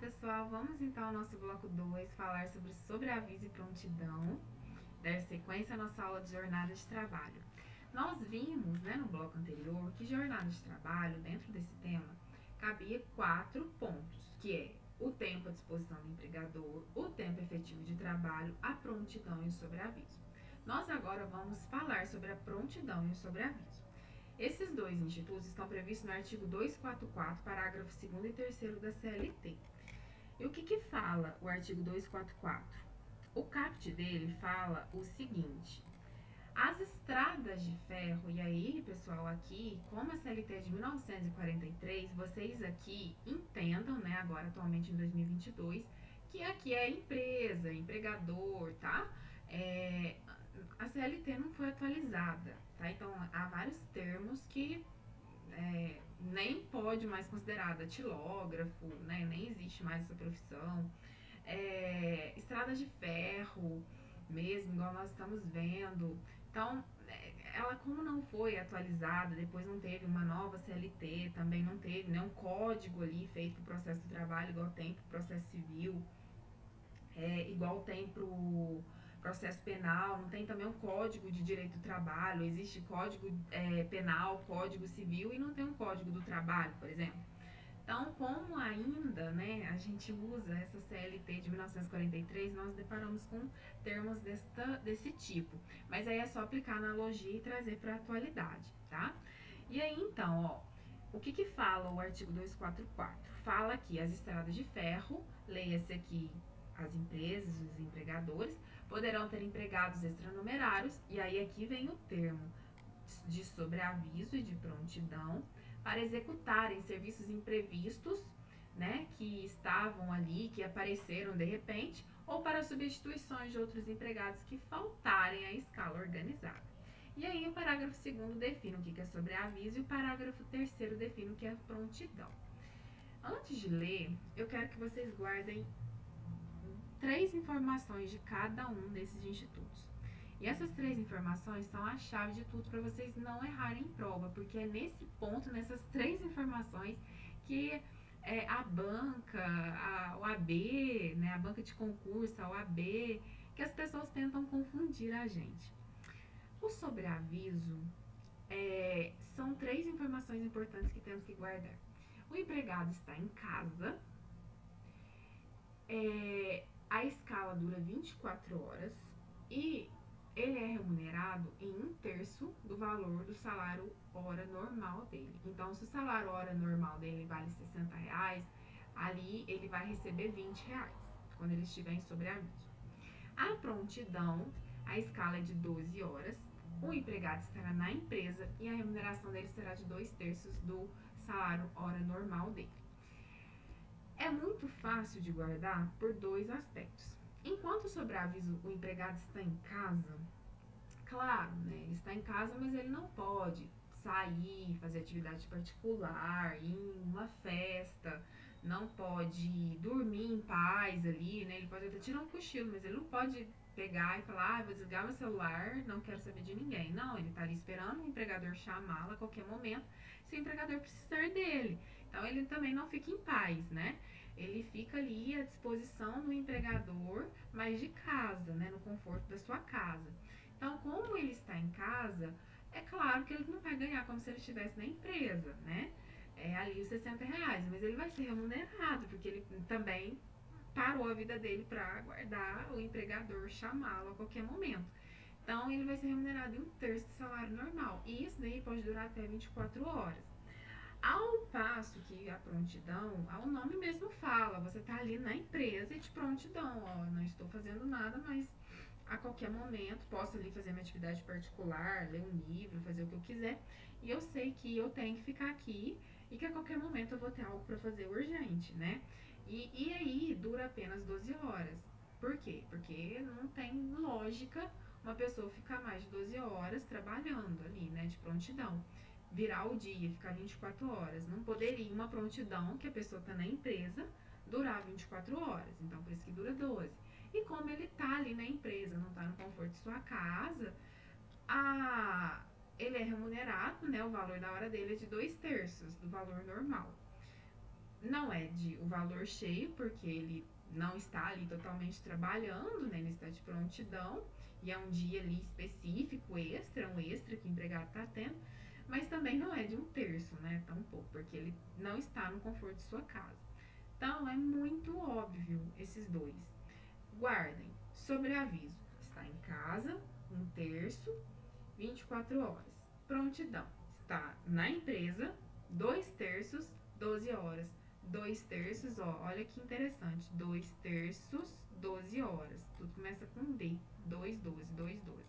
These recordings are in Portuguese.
pessoal, vamos então ao nosso bloco 2 falar sobre sobreaviso e prontidão, dar sequência à nossa aula de jornada de trabalho. Nós vimos, no bloco anterior, que jornada de trabalho, dentro desse tema, cabia 4 pontos, que é o tempo à disposição do empregador, o tempo efetivo de trabalho, a prontidão e o sobreaviso. Nós agora vamos falar sobre a prontidão e o sobreaviso. Esses dois institutos estão previstos no artigo 244, parágrafo 2º e 3º da CLT. E o que fala o artigo 244? O caput dele fala o seguinte: as estradas de ferro, e aí, pessoal, aqui, como a CLT é de 1943, vocês aqui entendam, agora atualmente em 2022, que aqui é empresa, empregador, tá? A CLT não foi atualizada, tá? Então, há vários termos que nem pode mais considerar datilógrafo, nem existe mais essa profissão. Estrada de ferro, mesmo, igual nós estamos vendo. Então, ela como não foi atualizada, depois não teve uma nova CLT, também não teve um código ali feito para o processo do trabalho, igual tem para o processo civil, igual tem para o processo penal, não tem também um código de direito do trabalho, existe código penal, código civil e não tem um código do trabalho, por exemplo. Então, como ainda a gente usa essa CLT de 1943, nós deparamos com termos desse tipo. Mas aí é só aplicar a analogia e trazer para a atualidade, tá? E aí, então, o que fala o artigo 244? Fala que as estradas de ferro, leia-se aqui as empresas, os empregadores, poderão ter empregados extranumerários, e aí aqui vem o termo de sobreaviso e de prontidão, para executarem serviços imprevistos, que estavam ali, que apareceram de repente, ou para substituições de outros empregados que faltarem à escala organizada. E aí o parágrafo 2º define o que é sobreaviso e o parágrafo 3º define o que é prontidão. Antes de ler, eu quero que vocês guardem 3 informações de cada um desses institutos. E essas 3 informações são a chave de tudo para vocês não errarem em prova, porque é nesse ponto, nessas 3 informações, que a banca, a OAB, a banca de concurso, a OAB, que as pessoas tentam confundir a gente. O sobreaviso são 3 informações importantes que temos que guardar. O empregado está em casa, a escala dura 24 horas e ele é remunerado em 1/3 do valor do salário hora normal dele. Então, se o salário hora normal dele vale R$60, ali ele vai receber R$20 quando ele estiver em sobreaviso. A prontidão, a escala é de 12 horas, o empregado estará na empresa e a remuneração dele será de 2/3 do salário hora normal dele. É muito fácil de guardar por 2 aspectos. Enquanto o sobreaviso, o empregado está em casa, claro, ele está em casa, mas ele não pode sair, fazer atividade particular, ir em uma festa, não pode dormir em paz ali, ele pode até tirar um cochilo, mas ele não pode pegar e falar, vou desligar meu celular, não quero saber de ninguém. Não, ele tá ali esperando o empregador chamá-lo a qualquer momento, se o empregador precisar dele. Então, ele também não fica em paz, Ele fica ali à disposição do empregador, mas de casa, no conforto da sua casa. Então, como ele está em casa, é claro que ele não vai ganhar como se ele estivesse na empresa, ali os R$60, mas ele vai ser remunerado, porque ele também parou a vida dele para aguardar o empregador chamá-lo a qualquer momento. Então, ele vai ser remunerado em 1/3 do salário normal. E isso daí pode durar até 24 horas. Ao passo que a prontidão, o nome mesmo fala, você tá ali na empresa e de prontidão, não estou fazendo nada, mas a qualquer momento posso ali fazer minha atividade particular, ler um livro, fazer o que eu quiser, e eu sei que eu tenho que ficar aqui e que a qualquer momento eu vou ter algo para fazer urgente, E aí dura apenas 12 horas. Por quê? Porque não tem lógica uma pessoa ficar mais de 12 horas trabalhando ali, de prontidão. Virar o dia, ficar 24 horas. Não poderia uma prontidão que a pessoa está na empresa durar 24 horas. Então, por isso que dura 12. E como ele tá ali na empresa, não tá no conforto de sua casa, ele é remunerado, o valor da hora dele é de 2/3 do valor normal. não é de o valor cheio, porque ele não está ali totalmente trabalhando, né? Ele está de prontidão e é um dia ali específico, extra, um extra que o empregado está tendo, mas também não é de um terço, né? Tampouco, porque ele não está no conforto de sua casa. Então é muito óbvio esses dois. Guardem, sobreaviso, está em casa, um terço, 24 horas. Prontidão, está na empresa, 2 terços, 12 horas. 2 terços, ó, olha que interessante. 2 terços, 12 horas. Tudo começa com D. 2, 12, 2, 12.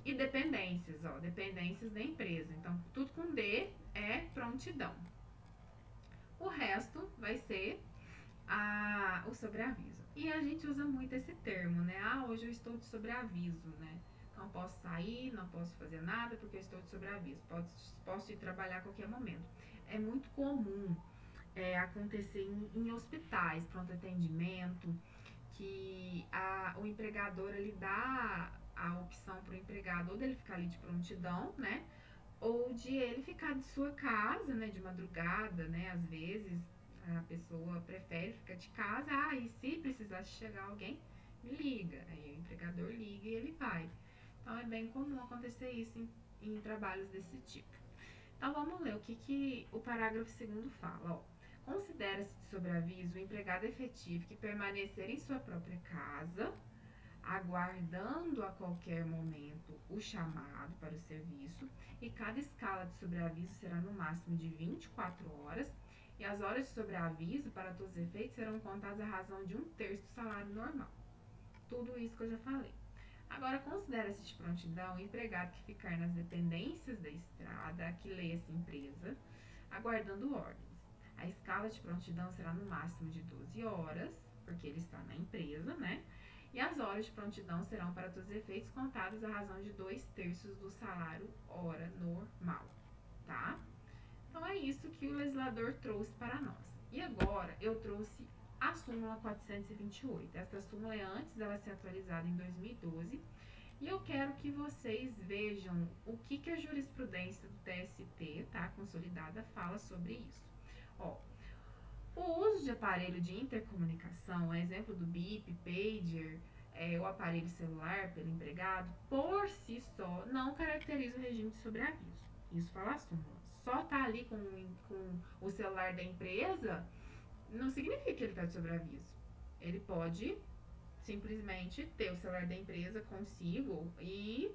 E dependências, ó, dependências da empresa. Então, tudo com D é prontidão. O resto vai ser o sobreaviso. E a gente usa muito esse termo, né? Hoje eu estou de sobreaviso, né? Não posso sair, não posso fazer nada porque eu estou de sobreaviso. Posso ir trabalhar a qualquer momento. É muito comum acontecer em hospitais, pronto atendimento, que o empregador ele dá a opção para o empregado ou dele ficar ali de prontidão, né? Ou de ele ficar de sua casa, né? De madrugada, né? Às vezes a pessoa prefere ficar de casa. E se precisar chegar alguém, me liga. Aí o empregador liga e ele vai. Então é bem comum acontecer isso em trabalhos desse tipo. Então vamos ler o que o parágrafo 2º fala. Ó. Considera-se de sobreaviso o empregado efetivo que permanecer em sua própria casa, aguardando a qualquer momento o chamado para o serviço, e cada escala de sobreaviso será no máximo de 24 horas, e as horas de sobreaviso, para todos os efeitos, serão contadas à razão de 1/3 do salário normal. Tudo isso que eu já falei. Agora, considera-se de prontidão o empregado que ficar nas dependências da estrada, que leia-se empresa, aguardando ordens. A escala de prontidão será no máximo de 12 horas, porque ele está na empresa, né? E as horas de prontidão serão, para todos os efeitos, contadas à razão de 2/3 do salário hora normal, tá? Então é isso que o legislador trouxe para nós. E agora eu trouxe a súmula 428. Essa súmula é antes dela ser atualizada em 2012. E eu quero que vocês vejam o que a jurisprudência do TST, tá, consolidada, fala sobre isso. Ó, o uso de aparelho de intercomunicação, exemplo do BIP, pager, o aparelho celular pelo empregado, por si só, não caracteriza o regime de sobreaviso. Isso fala a súmula. Só tá ali com o celular da empresa, não significa que ele está de sobreaviso. Ele pode simplesmente ter o celular da empresa consigo e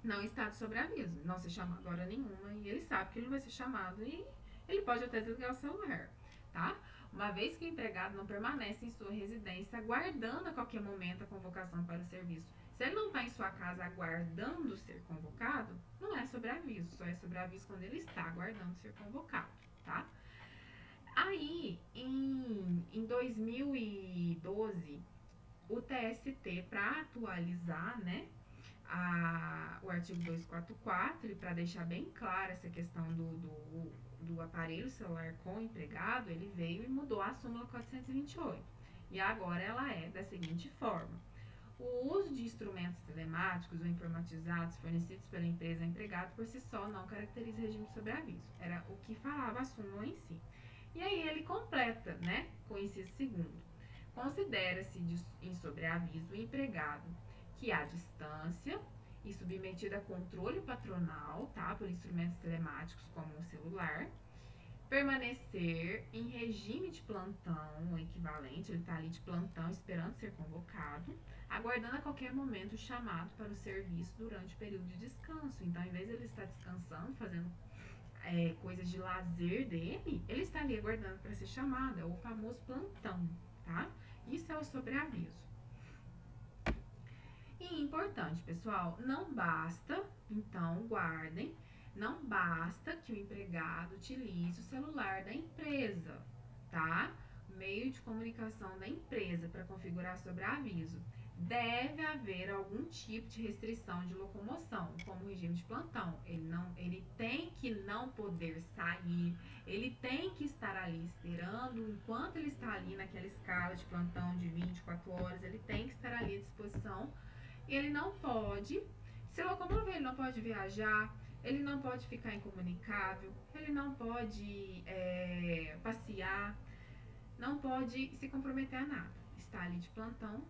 não estar de sobreaviso, não ser chamado hora nenhuma, e ele sabe que ele não vai ser chamado e ele pode até desligar o celular, tá? Uma vez que o empregado não permanece em sua residência aguardando a qualquer momento a convocação para o serviço. Se ele não está em sua casa aguardando ser convocado, não é sobreaviso, só é sobreaviso quando ele está aguardando ser convocado, tá? Aí, em 2012, o TST, para atualizar, né, o artigo 244, e para deixar bem clara essa questão do aparelho celular com o empregado, ele veio e mudou a súmula 428. E agora ela é da seguinte forma: o uso de instrumentos telemáticos ou informatizados fornecidos pela empresa ao empregado por si só não caracteriza regime de sobreaviso. Era o que falava a súmula em si. E aí ele completa, né, com o inciso 2º. Considera-se em sobreaviso o empregado que à distância e submetido a controle patronal, tá, por instrumentos telemáticos como o celular, permanecer em regime de plantão, o equivalente, ele está ali de plantão esperando ser convocado, aguardando a qualquer momento o chamado para o serviço durante o período de descanso. Então, em vez de ele estar descansando, fazendo coisas de lazer dele, ele está ali aguardando para ser chamado, é o famoso plantão, tá? Isso é o sobreaviso. E importante, pessoal, não basta, então guardem, não basta que o empregado utilize o celular da empresa, tá? Meio de comunicação da empresa para configurar sobreaviso. Deve haver algum tipo de restrição de locomoção, como o regime de plantão. Ele tem que não poder sair, ele tem que estar ali esperando, enquanto ele está ali naquela escala de plantão de 24 horas, ele tem que estar ali à disposição. Ele não pode se locomover, ele não pode viajar, ele não pode ficar incomunicável, ele não pode passear, não pode se comprometer a nada. Está ali de plantão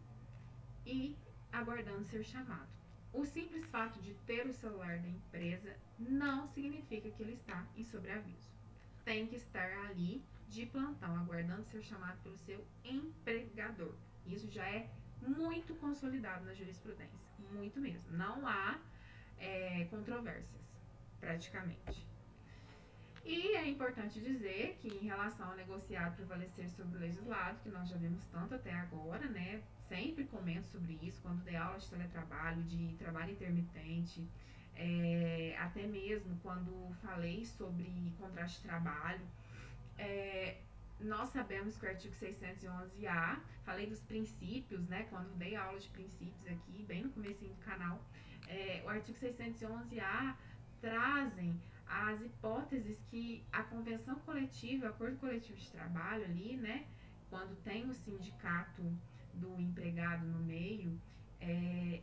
e aguardando ser chamado. O simples fato de ter o celular da empresa não significa que ele está em sobreaviso. Tem que estar ali de plantão, aguardando ser chamado pelo seu empregador. Isso já é muito consolidado na jurisprudência, muito mesmo. Não há controvérsias, praticamente. E é importante dizer que em relação ao negociado prevalecer sobre o legislado, que nós já vimos tanto até agora, né? Sempre comento sobre isso quando dei aula de teletrabalho, de trabalho intermitente, até mesmo quando falei sobre contrato de trabalho. Nós sabemos que o artigo 611-A, falei dos princípios, né? Quando dei aula de princípios aqui, bem no comecinho do canal, o artigo 611-A trazem as hipóteses que a convenção coletiva, o acordo coletivo de trabalho ali, né? Quando tem o sindicato do empregado no meio,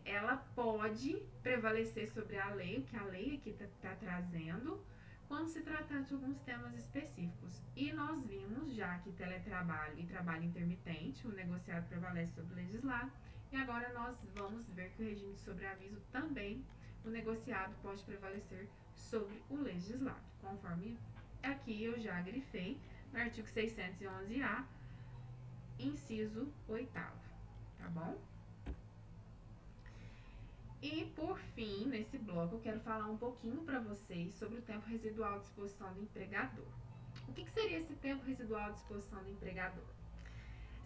ela pode prevalecer sobre a lei, o que a lei aqui está trazendo, quando se tratar de alguns temas específicos. E nós vimos já que teletrabalho e trabalho intermitente, o negociado prevalece sobre o legislado, e agora nós vamos ver que o regime de sobreaviso também, o negociado pode prevalecer sobre o legislado, conforme aqui eu já grifei no artigo 611-A, inciso 8º, tá bom? E por fim, nesse bloco, eu quero falar um pouquinho para vocês sobre o tempo residual à disposição do empregador. O que seria esse tempo residual à disposição do empregador?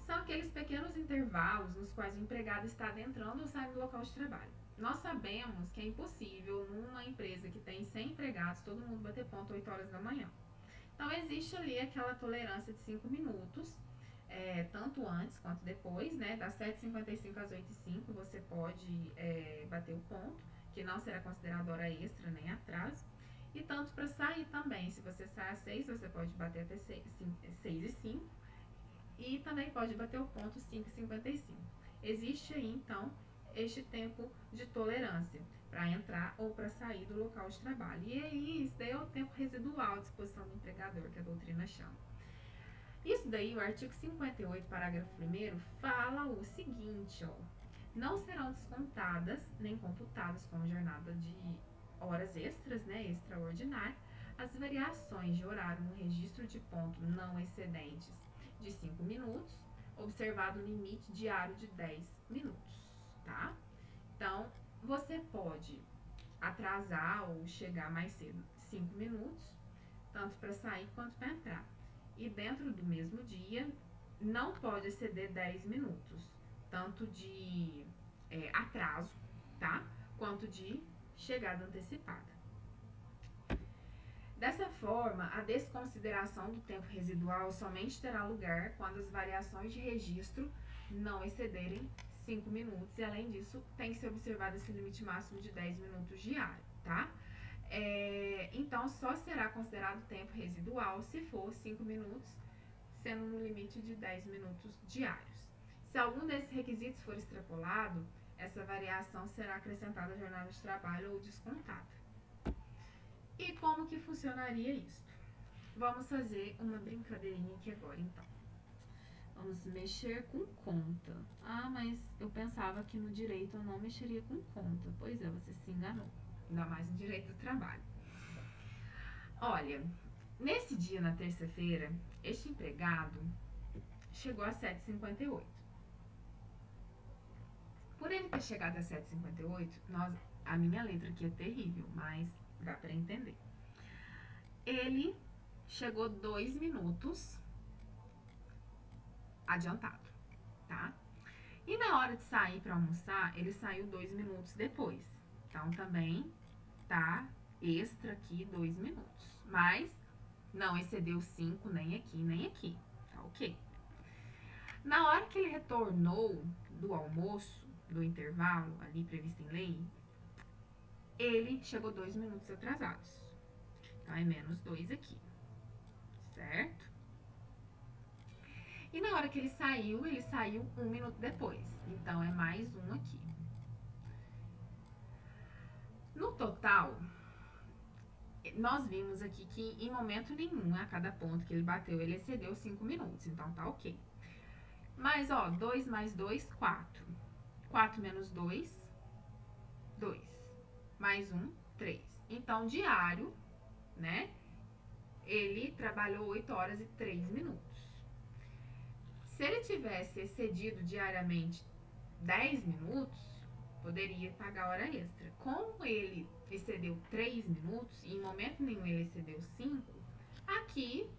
São aqueles pequenos intervalos nos quais o empregado está adentrando ou saindo do local de trabalho. Nós sabemos que é impossível numa empresa que tem 100 empregados, todo mundo bater ponto 8 horas da manhã. Então existe ali aquela tolerância de 5 minutos, tanto antes quanto depois, né? Das 7h55 às 8h05 você pode bater o ponto, que não será considerado hora extra nem atraso. E tanto para sair também, se você sai às 6, você pode bater até 6h05 e também pode bater o ponto 5h55. Existe aí então este tempo de tolerância para entrar ou para sair do local de trabalho. E aí, isso daí é o tempo residual à disposição do empregador, que a doutrina chama. Isso daí, o artigo 58, parágrafo 1º, fala o seguinte, ó: não serão descontadas nem computadas como jornada de horas extras, né, extraordinária, as variações de horário no registro de ponto não excedentes de 5 minutos, observado o limite diário de 10 minutos, tá? Então, você pode atrasar ou chegar mais cedo 5 minutos, tanto para sair quanto para entrar. E dentro do mesmo dia, não pode exceder 10 minutos, tanto de atraso, tá? Quanto de chegada antecipada. Dessa forma, a desconsideração do tempo residual somente terá lugar quando as variações de registro não excederem 5 minutos e, além disso, tem que ser observado esse limite máximo de 10 minutos diário, tá? Então, só será considerado tempo residual se for 5 minutos, sendo no limite de 10 minutos diários. Se algum desses requisitos for extrapolado, essa variação será acrescentada à jornada de trabalho ou descontada. E como que funcionaria isso? Vamos fazer uma brincadeirinha aqui agora, então. Vamos mexer com conta. Ah, mas eu pensava que no direito eu não mexeria com conta. Pois é, você se enganou. Ainda mais no direito do trabalho. Olha, nesse dia, na terça-feira, este empregado chegou às 7h58. Por ele ter chegado às 7h58, a minha letra aqui é terrível, mas dá para entender. Ele chegou 2 minutos adiantado, tá? E na hora de sair para almoçar, ele saiu 2 minutos depois. Então também tá extra aqui 2 minutos. Mas não excedeu 5 nem aqui, nem aqui. Tá ok? Na hora que ele retornou do almoço, do intervalo ali previsto em lei, ele chegou 2 minutos atrasados. Então é menos 2 aqui. Certo? E na hora que ele saiu 1 minuto depois. Então é mais 1 aqui. No total, nós vimos aqui que em momento nenhum, a cada ponto que ele bateu, ele excedeu 5 minutos, então tá ok. Mas, ó, 2 mais 2, 4. 4 menos 2, 2. Mais 1, 3. Então, diário, né, ele trabalhou 8 horas e 3 minutos. Se ele tivesse excedido diariamente 10 minutos, poderia pagar hora extra. Como ele excedeu 3 minutos e em momento nenhum ele excedeu 5, aqui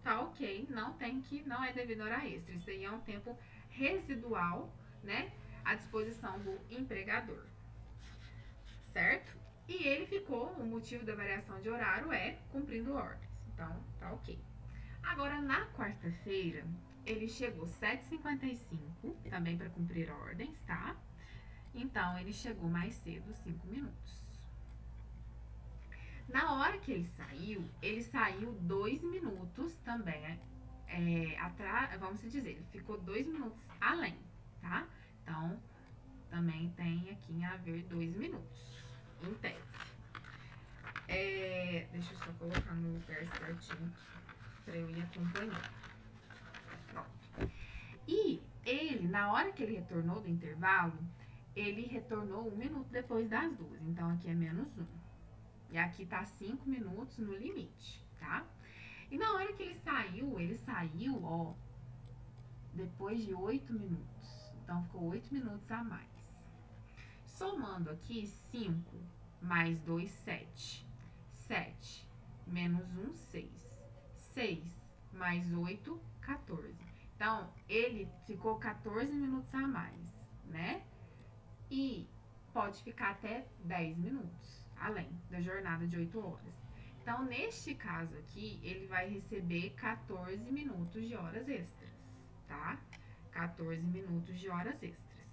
tá ok, não é devido a hora extra. Isso aí é um tempo residual, né, à disposição do empregador, certo? E ele ficou, o motivo da variação de horário é cumprindo ordens, então tá ok. Agora, na quarta-feira, ele chegou 7h55, também para cumprir ordens, tá? Então, ele chegou mais cedo, 5 minutos. Na hora que ele saiu 2 minutos também, atrás, vamos dizer, ele ficou 2 minutos além, tá? Então, também tem aqui em haver 2 minutos, em tese. Deixa eu só colocar no lugar certinho para eu ir acompanhando. Pronto. E ele, na hora que ele retornou do intervalo, ele retornou 1 minuto depois das 2, então aqui é menos 1. E aqui tá 5 minutos no limite, tá? E na hora que ele saiu, ó, depois de 8 minutos. Então, ficou 8 minutos a mais. Somando aqui, 5 mais 2, 7. 7 menos 1, 6. 6 mais 8, 14. Então, ele ficou 14 minutos a mais, né? E pode ficar até 10 minutos, além da jornada de 8 horas. Então, neste caso aqui, ele vai receber 14 minutos de horas extras, tá? 14 minutos de horas extras.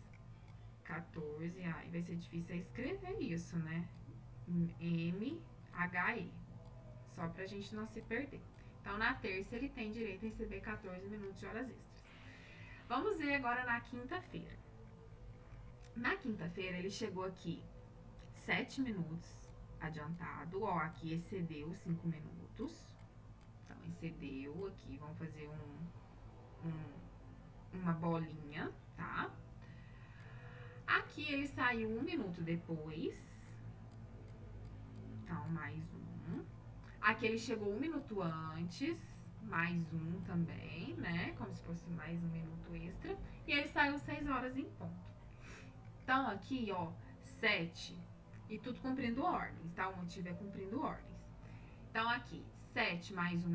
14, ai, vai ser difícil escrever isso, né? MHE, só pra gente não se perder. Então, na terça, ele tem direito a receber 14 minutos de horas extras. Vamos ver agora na quinta-feira. Na quinta-feira, ele chegou aqui 7 minutos adiantado, ó, aqui excedeu 5 minutos. Então, excedeu aqui, vamos fazer uma bolinha, tá? Aqui ele saiu 1 minuto depois. Então, mais 1. Aqui ele chegou 1 minuto antes, mais 1 também, né? Como se fosse mais 1 minuto extra. E ele saiu 6 horas em ponto. Então, aqui, ó, 7. E tudo cumprindo ordens, tá? O motivo é cumprindo ordens. Então, aqui, 7 mais 1,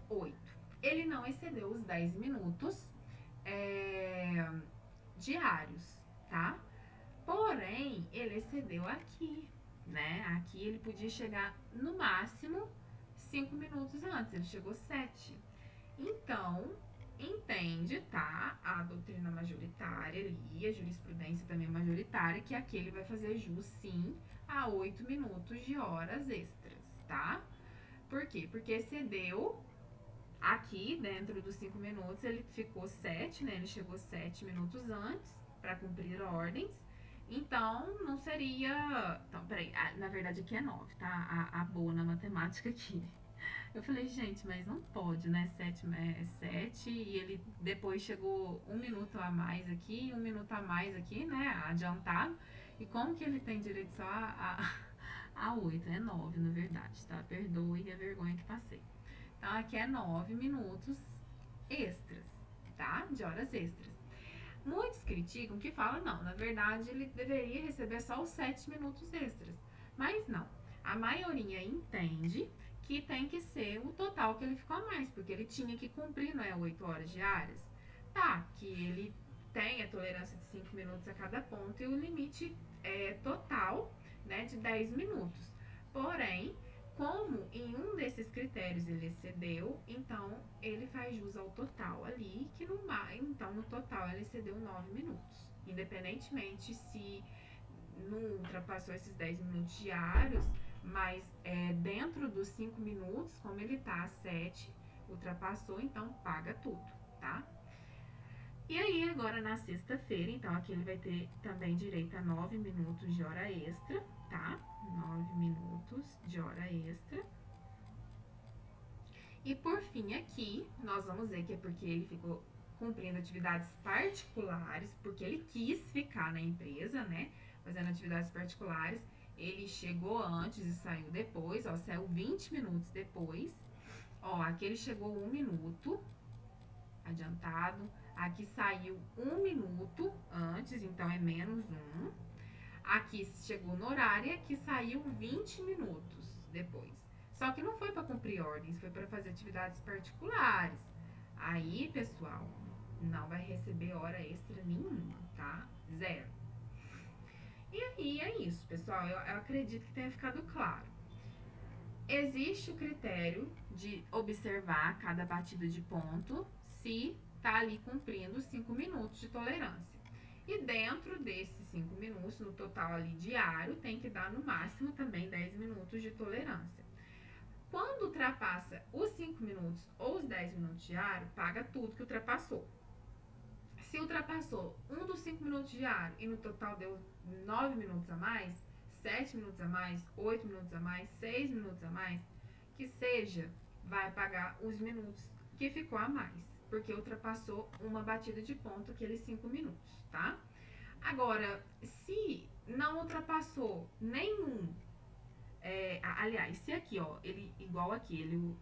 8. Ele não excedeu os 10 minutos diários, tá? Porém, ele excedeu aqui, né? Aqui ele podia chegar no máximo 5 minutos antes, ele chegou 7. Então, entende, tá? A doutrina majoritária ali, a jurisprudência também majoritária, que aqui ele vai fazer jus, sim, a 8 minutos de horas extras, tá? Por quê? Porque excedeu aqui, dentro dos 5 minutos, ele ficou 7, né? Ele chegou 7 minutos antes para cumprir ordens. Então, não seria... Então, peraí, na verdade aqui é 9, tá? A boa na matemática aqui. Eu falei, gente, mas não pode, né? 7 é 7 e ele depois chegou 1 minuto a mais aqui e 1 minuto a mais aqui, né? Adiantado. E como que ele tem direito só a 8? É 9, na verdade, tá? Perdoe a vergonha que passei. Então, aqui é 9 minutos extras, tá? De horas extras. Muitos criticam que falam, não, na verdade ele deveria receber só os 7 minutos extras. Mas não, a maioria entende que tem que ser o total que ele ficou a mais, porque ele tinha que cumprir, não é, 8 horas diárias. Tá, que ele tem a tolerância de 5 minutos a cada ponto e o limite total, né, de 10 minutos. Porém, como em um desses critérios ele excedeu, então ele faz jus ao total ali, que então no total ele excedeu 9 minutos. Independentemente se não ultrapassou esses 10 minutos diários, mas dentro dos 5 minutos, como ele tá a 7, ultrapassou, então paga tudo, tá? E aí, agora na sexta-feira, então, aqui ele vai ter também direito a 9 minutos de hora extra, tá? 9 minutos de hora extra. E por fim, aqui, nós vamos ver que é porque ele ficou cumprindo atividades particulares, porque ele quis ficar na empresa, né? Fazendo atividades particulares. Ele chegou antes e saiu depois, ó, saiu 20 minutos depois. Ó, aqui ele chegou 1 minuto adiantado. Aqui saiu 1 minuto antes, então é menos 1. Aqui chegou no horário e aqui saiu 20 minutos depois. Só que não foi para cumprir ordens, foi para fazer atividades particulares. Aí, pessoal, não vai receber hora extra nenhuma, tá? Zero. E aí é isso, pessoal. Eu acredito que tenha ficado claro. Existe o critério de observar cada batida de ponto se tá ali cumprindo 5 minutos de tolerância. E dentro desses 5 minutos, no total ali diário, tem que dar no máximo também 10 minutos de tolerância. Quando ultrapassa os 5 minutos ou os 10 minutos diário, paga tudo que ultrapassou. Se ultrapassou um dos 5 minutos diário e no total deu 9 minutos a mais, 7 minutos a mais, 8 minutos a mais, 6 minutos a mais, que seja, vai pagar os minutos que ficou a mais, porque ultrapassou uma batida de ponto aqueles 5 minutos, tá? Agora, se não ultrapassou nenhum, aliás, se aqui, ó, ele igual aqui, ele,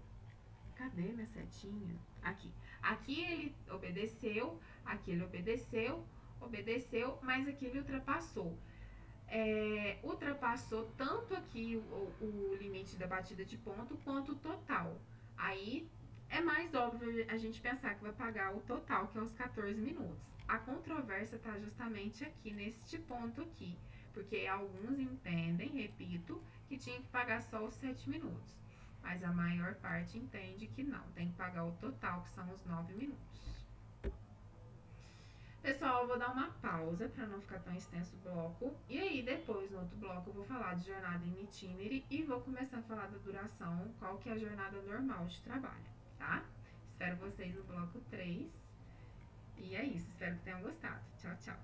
cadê minha setinha? Aqui. Aqui ele obedeceu, aqui ele obedeceu, mas aqui ele ultrapassou. Ultrapassou tanto aqui o limite da batida de ponto quanto o total. Aí é mais óbvio a gente pensar que vai pagar o total, que é os 14 minutos. A controvérsia está justamente aqui, neste ponto aqui, porque alguns entendem, repito, que tinha que pagar só os 7 minutos. Mas a maior parte entende que não, tem que pagar o total, que são os 9 minutos. Pessoal, eu vou dar uma pausa para não ficar tão extenso o bloco. E aí, depois, no outro bloco, eu vou falar de jornada em itinerary e vou começar a falar da duração, qual que é a jornada normal de trabalho, tá? Espero vocês no bloco 3. E é isso, espero que tenham gostado. Tchau, tchau.